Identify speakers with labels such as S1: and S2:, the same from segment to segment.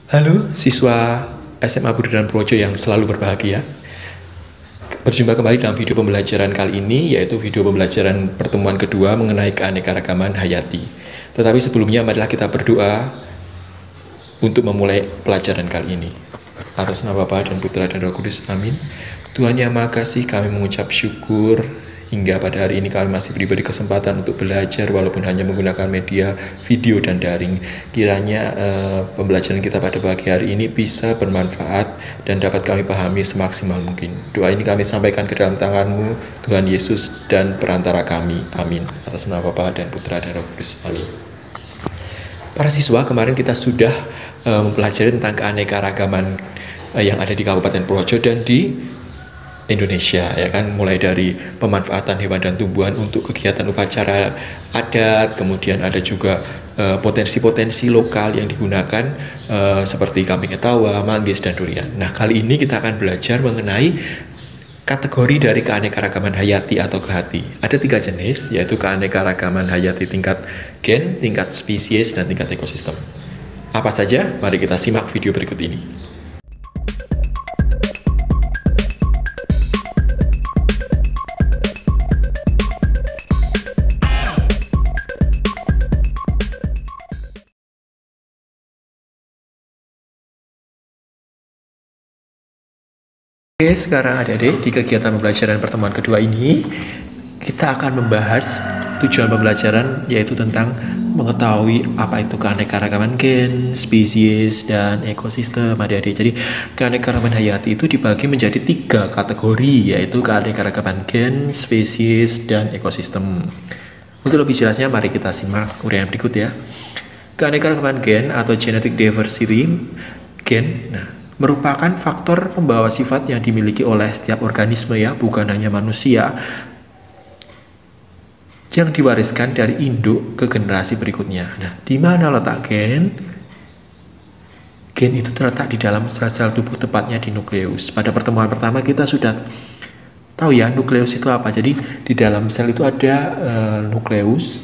S1: Halo siswa SMA Budiran Projo yang selalu berbahagia. Berjumpa kembali dalam video pembelajaran kali ini, yaitu video pembelajaran pertemuan kedua mengenai keanekaragaman hayati. Tetapi sebelumnya marilah kita berdoa untuk memulai pelajaran kali ini. Atas nama Bapa dan Putra dan Roh Kudus, amin. Tuhan yang Maha Kasih, kami mengucap syukur hingga pada hari ini kami masih diberi kesempatan untuk belajar walaupun hanya menggunakan media video dan daring. Kiranya pembelajaran kita pada pagi hari ini bisa bermanfaat dan dapat kami pahami semaksimal mungkin. Doa ini kami sampaikan ke dalam tangan-Mu, Tuhan Yesus, dan perantara kami. Amin. Atas nama Bapa dan Putra dan Roh Kudus. Amin. Para siswa, kemarin kita sudah mempelajari tentang keanekaragaman yang ada di Kabupaten Projo dan di Indonesia, ya kan, mulai dari pemanfaatan hewan dan tumbuhan untuk kegiatan upacara adat, kemudian ada juga potensi-potensi lokal yang digunakan seperti kambing etawa, manggis, dan durian. Nah, kali ini kita akan belajar mengenai kategori dari keanekaragaman hayati atau kehati. Ada 3 jenis, yaitu keanekaragaman hayati tingkat gen, tingkat spesies, dan tingkat ekosistem. Apa saja? Mari kita simak video berikut ini. Oke, sekarang adik-adik, di kegiatan pembelajaran pertemuan kedua ini kita akan membahas tujuan pembelajaran, yaitu tentang mengetahui apa itu keanekaragaman gen, spesies, dan ekosistem adik-adik. Jadi keanekaragaman hayati itu dibagi menjadi 3 kategori, yaitu keanekaragaman gen, spesies, dan ekosistem. Untuk lebih jelasnya mari kita simak uraian berikut ya. Keanekaragaman gen atau genetic diversity gen, merupakan faktor pembawa sifat yang dimiliki oleh setiap organisme ya, bukan hanya manusia, yang diwariskan dari induk ke generasi berikutnya. Nah, di mana letak gen? Gen itu terletak di dalam sel-sel tubuh, tepatnya di nukleus. Pada pertemuan pertama kita sudah tahu ya, nukleus itu apa. Jadi di dalam sel itu ada nukleus,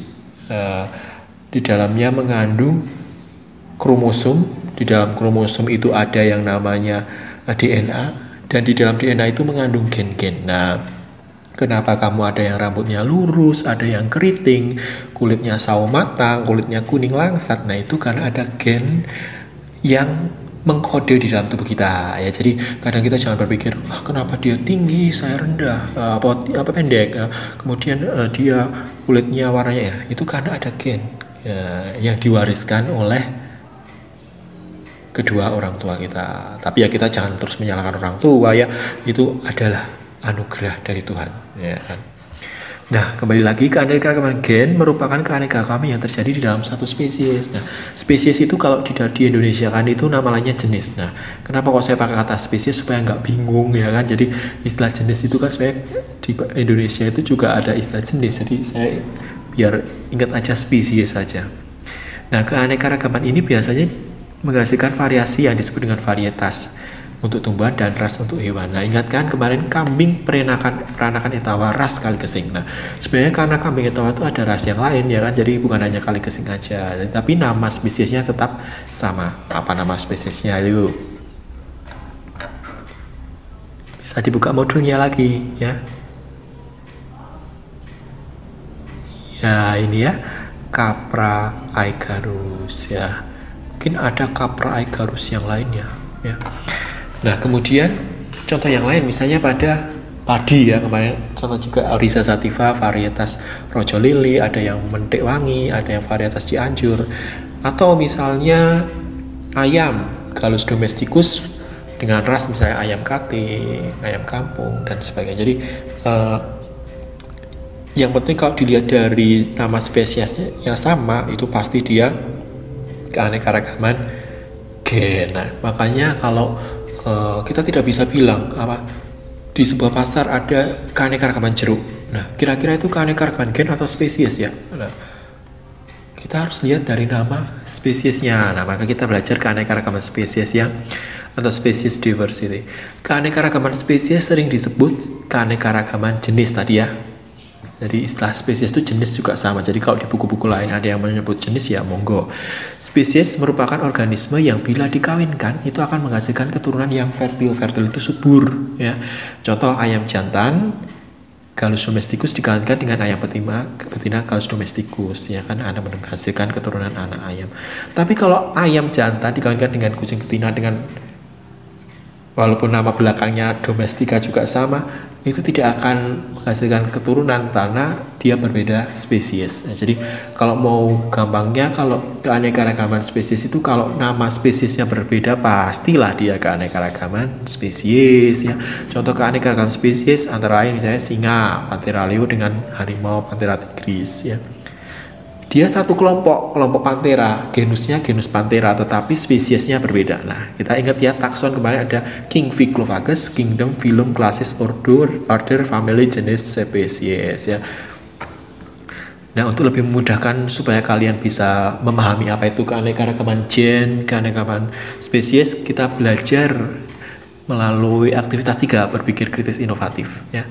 S1: di dalamnya mengandung kromosom. Di dalam kromosom itu ada yang namanya DNA, dan di dalam DNA itu mengandung gen-gen. Nah, kenapa kamu ada yang rambutnya lurus, ada yang keriting, kulitnya sawo matang, kulitnya kuning langsat? Nah, itu karena ada gen yang mengkode di dalam tubuh kita ya. Jadi kadang kita jangan berpikir, kenapa dia tinggi, saya rendah, apa pendek, kemudian dia kulitnya warnanya ya. Itu karena ada gen yang diwariskan oleh kedua orang tua kita. Tapi ya kita jangan terus menyalahkan orang tua ya, itu adalah anugerah dari Tuhan ya kan. Nah, kembali lagi, keanekaragaman gen merupakan keanekaragaman yang terjadi di dalam satu spesies. Nah, spesies itu kalau di Indonesia kan itu namanya jenis. Nah, kenapa kok saya pakai kata spesies supaya nggak bingung ya kan. Jadi istilah jenis itu kan sebenarnya di Indonesia itu juga ada istilah jenis. Jadi saya biar ingat aja spesies saja. Nah, keanekaragaman ini biasanya menghasilkan variasi yang disebut dengan varietas untuk tumbuhan dan ras untuk hewan. Nah, ingatkan kemarin kambing peranakan etawa ras kaligesing. Nah, sebenarnya karena kambing etawa itu ada ras yang lain ya kan, jadi bukan hanya kaligesing aja, tapi nama spesiesnya tetap sama. Apa nama spesiesnya? Yuk, bisa dibuka modulnya lagi ya. Ya, ini ya, Capra aegarus ya. Mungkin ada Capra aegarus yang lainnya ya. Nah, kemudian contoh yang lain misalnya pada padi ya, kemarin contoh juga Oryza sativa varietas Rojo Lili, ada yang Mentik Wangi, ada yang varietas Cianjur, atau misalnya ayam Gallus domesticus dengan ras misalnya ayam kating, ayam kampung, dan sebagainya. Jadi yang penting kalau dilihat dari nama spesiesnya yang sama, itu pasti dia keanekaragaman gen. Nah, makanya kalau kita tidak bisa bilang di sebuah pasar ada keanekaragaman jeruk. Nah, kira-kira itu keanekaragaman gen atau spesies ya? Nah, kita harus lihat dari nama spesiesnya. Nah, maka kita belajar keanekaragaman spesies ya, atau species diversity. Keanekaragaman spesies sering disebut keanekaragaman jenis tadi ya. Jadi istilah spesies itu jenis juga sama. Jadi kalau di buku-buku lain ada yang menyebut jenis, ya monggo. Spesies merupakan organisme yang bila dikawinkan itu akan menghasilkan keturunan yang fertil. Fertil itu subur, ya. Contoh ayam jantan Gallus domesticus dikawinkan dengan ayam betina Gallus domesticus, ya kan, Anda menghasilkan keturunan anak ayam. Tapi kalau ayam jantan dikawinkan dengan kucing betina dengan walaupun nama belakangnya domestika juga sama, itu tidak akan menghasilkan keturunan karena dia berbeda spesies. Nah, jadi kalau mau gampangnya, kalau keanekaragaman spesies itu kalau nama spesiesnya berbeda pastilah dia keanekaragaman spesies, ya. Contoh keanekaragaman spesies antara lain misalnya singa, Panthera leo dengan harimau Panthera tigris, ya. Dia satu kelompok Panthera, genusnya genus Panthera, tetapi spesiesnya berbeda. Nah, kita ingat ya, takson kemarin ada Kingficlovagus, kingdom, phylum, classis, order, family, jenis, spesies, ya. Nah, untuk lebih memudahkan supaya kalian bisa memahami apa itu keanekaragaman gen, keanekaragaman spesies, kita belajar melalui aktivitas 3, berpikir kritis inovatif, ya.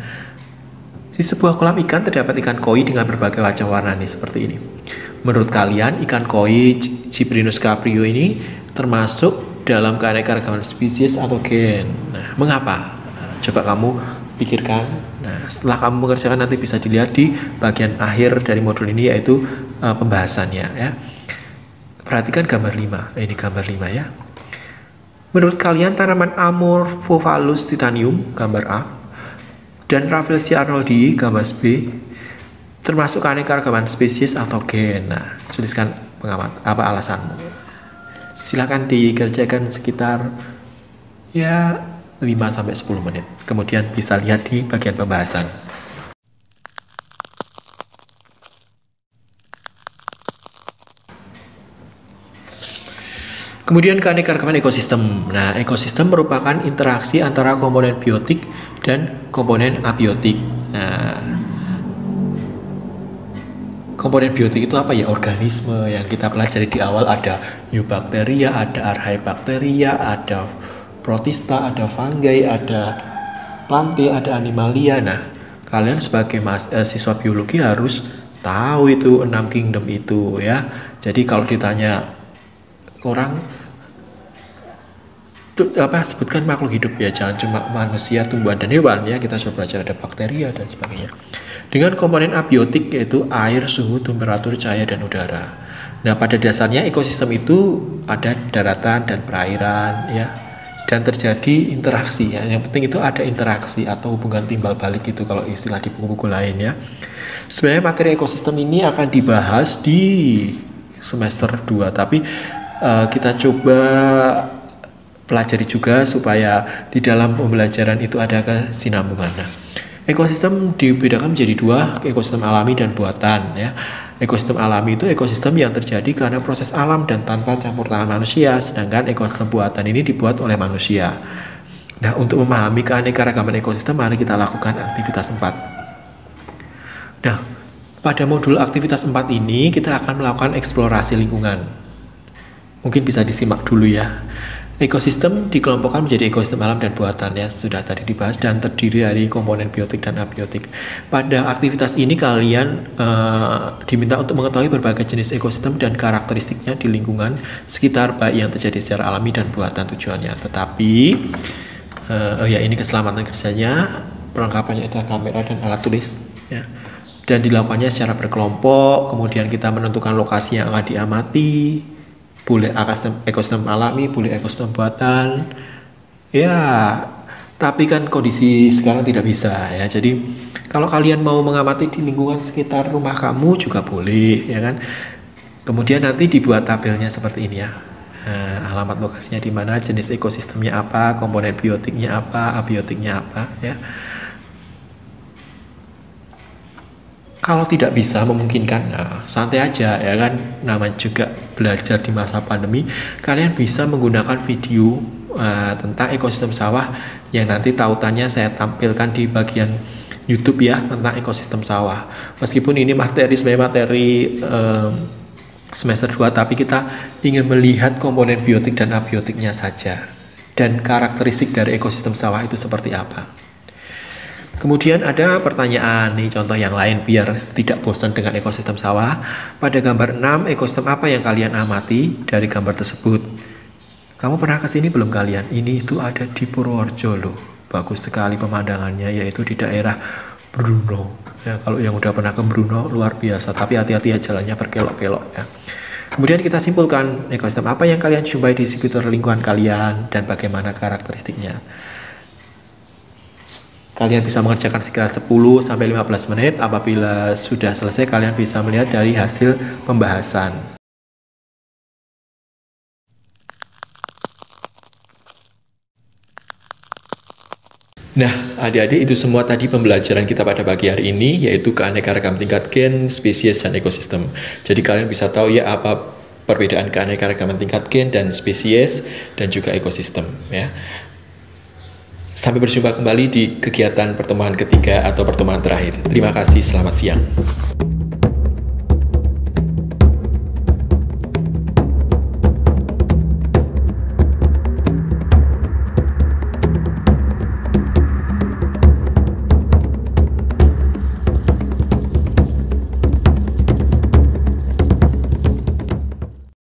S1: Di sebuah kolam ikan terdapat ikan koi dengan berbagai macam warna nih, seperti ini. Menurut kalian ikan koi Cyprinus caprio ini termasuk dalam keanekaragaman spesies atau gen? Nah, mengapa? Nah, coba kamu pikirkan. Nah, setelah kamu mengerjakan nanti bisa dilihat di bagian akhir dari modul ini, yaitu pembahasannya, ya. Perhatikan gambar 5. Ini gambar 5, ya. Menurut kalian tanaman Amorphophallus titanium, gambar A, dan Rafflesia arnoldii, gambar B, termasuk keanekaragaman spesies atau gen? Nah, tuliskan apa alasanmu. Silahkan dikerjakan sekitar ya 5-10 menit. Kemudian bisa lihat di bagian pembahasan. Kemudian keanekaragaman ekosistem. Nah, ekosistem merupakan interaksi antara komponen biotik dan komponen abiotik. Nah, komponen biotik itu apa ya? Organisme yang kita pelajari di awal, ada eubacteria, ada archaebacteria, ada protista, ada fungi, ada plantae, ada animalia. Nah, kalian sebagai siswa biologi harus tahu itu 6 kingdom itu, ya. Jadi kalau ditanya orang sebutkan makhluk hidup, ya, jangan cuma manusia, tumbuhan dan hewan, ya. Kita coba belajar ada bakteria dan sebagainya. Dengan komponen abiotik yaitu air, suhu, temperatur, cahaya dan udara. Nah, pada dasarnya ekosistem itu ada daratan dan perairan, ya, dan terjadi interaksi, ya. Yang penting itu ada interaksi atau hubungan timbal balik itu kalau istilah di buku-buku lain, ya. Sebenarnya materi ekosistem ini akan dibahas di semester 2, tapi kita coba pelajari juga supaya di dalam pembelajaran itu ada kesinambungan. Nah, ekosistem dibedakan menjadi 2, ekosistem alami dan buatan, ya. Ekosistem alami itu ekosistem yang terjadi karena proses alam dan tanpa campur tangan manusia, sedangkan ekosistem buatan ini dibuat oleh manusia. Nah, untuk memahami keanekaragaman ekosistem, mari kita lakukan aktivitas 4. Nah, pada modul aktivitas 4 ini kita akan melakukan eksplorasi lingkungan. Mungkin bisa disimak dulu, ya. Ekosistem dikelompokkan menjadi ekosistem alam dan buatan, ya, sudah tadi dibahas, dan terdiri dari komponen biotik dan abiotik. Pada aktivitas ini kalian diminta untuk mengetahui berbagai jenis ekosistem dan karakteristiknya di lingkungan sekitar, baik yang terjadi secara alami dan buatan tujuannya. Tetapi ya, ini keselamatan kerjanya, perlengkapannya itu kamera dan alat tulis, ya. Dan dilakukannya secara berkelompok, kemudian kita menentukan lokasi yang akan diamati. Boleh ekosistem alami, boleh ekosistem buatan, ya. Tapi kan kondisi sekarang tidak bisa, ya. Jadi kalau kalian mau mengamati di lingkungan sekitar rumah kamu juga boleh, ya kan. Kemudian nanti dibuat tabelnya seperti ini, ya. Alamat lokasinya di mana, jenis ekosistemnya apa, komponen biotiknya apa, abiotiknya apa, ya. Kalau tidak bisa memungkinkan, nah, santai aja, ya kan, namanya juga belajar di masa pandemi. Kalian bisa menggunakan video tentang ekosistem sawah yang nanti tautannya saya tampilkan di bagian YouTube, ya, tentang ekosistem sawah. Meskipun ini sebenarnya materi semester 2, tapi kita ingin melihat komponen biotik dan abiotiknya saja dan karakteristik dari ekosistem sawah itu seperti apa. Kemudian ada pertanyaan nih, contoh yang lain biar tidak bosan dengan ekosistem sawah. Pada gambar 6, ekosistem apa yang kalian amati dari gambar tersebut? Kamu pernah kesini belum kalian? Ini itu ada di Purworejo loh. Bagus sekali pemandangannya, yaitu di daerah Bruno. Ya, kalau yang udah pernah ke Bruno luar biasa, tapi hati-hati ya jalannya berkelok-kelok ya. Kemudian kita simpulkan ekosistem apa yang kalian jumpai di sekitar lingkungan kalian dan bagaimana karakteristiknya. Kalian bisa mengerjakan sekitar 10-15 menit. Apabila sudah selesai, kalian bisa melihat dari hasil pembahasan. Nah, adik-adik, itu semua tadi pembelajaran kita pada pagi hari ini, yaitu keanekaragaman tingkat gen, spesies, dan ekosistem. Jadi kalian bisa tahu ya apa perbedaan keanekaragaman tingkat gen dan spesies dan juga ekosistem ya. Sampai berjumpa kembali di kegiatan pertemuan ketiga atau pertemuan terakhir. Terima kasih, selamat siang.